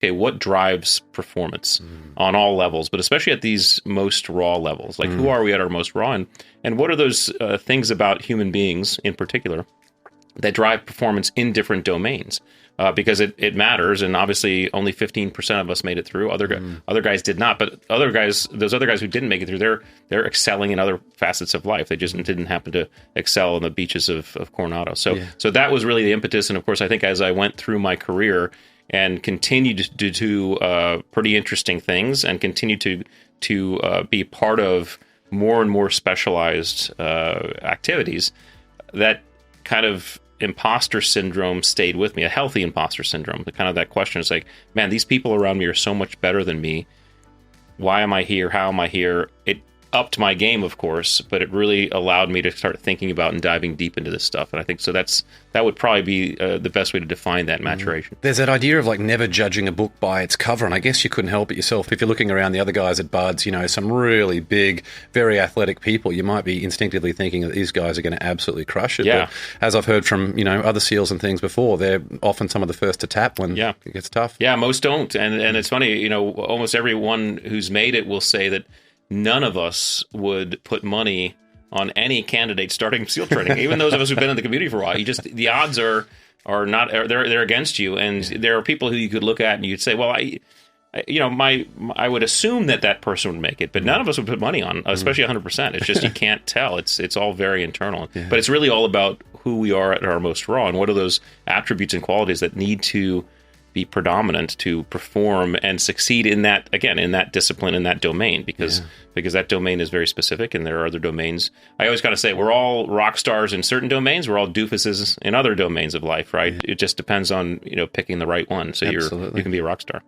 okay, what drives performance on all levels, but especially at these most raw levels? Like, who are we at our most raw? And what are those things about human beings in particular that drive performance in different domains? Because it matters, and obviously only 15% of us made it through. Other guys did not, but those other guys who didn't make it through, they're excelling in other facets of life. They just didn't happen to excel on the beaches of Coronado. So that was really the impetus. And of course, I think as I went through my career and continued to do pretty interesting things, and continued to be part of more and more specialized activities, that kind of imposter syndrome stayed with me, a healthy imposter syndrome. The kind of that question is like, man, these people around me are so much better than me. Why am I here? How am I here? It upped my game, of course, but it really allowed me to start thinking about and diving deep into this stuff. And I think so that would probably be the best way to define that maturation. There's that idea of like never judging a book by its cover, and I guess you couldn't help it yourself. If you're looking around the other guys at Buds, some really big, very athletic people, you might be instinctively thinking that these guys are going to absolutely crush it. Yeah. But as I've heard from other SEALs and things before, they're often some of the first to tap when it gets tough. Yeah, most don't, and it's funny. Almost everyone who's made it will say that none of us would put money on any candidate starting SEAL training, even those of us who've been in the community for a while. The odds are not, they're against you, and there are people who you could look at and you'd say, well, I would assume that person would make it, but none of us would put money on, especially 100%. It's just you can't tell. It's all very internal, but it's really all about who we are at our most raw, and what are those attributes and qualities that need to be predominant to perform and succeed in that, again, in that discipline, in that domain, because that domain is very specific, and there are other domains. I always got to say, we're all rock stars in certain domains. We're all doofuses in other domains of life, right? It just depends on, picking the right one. So you can be a rock star.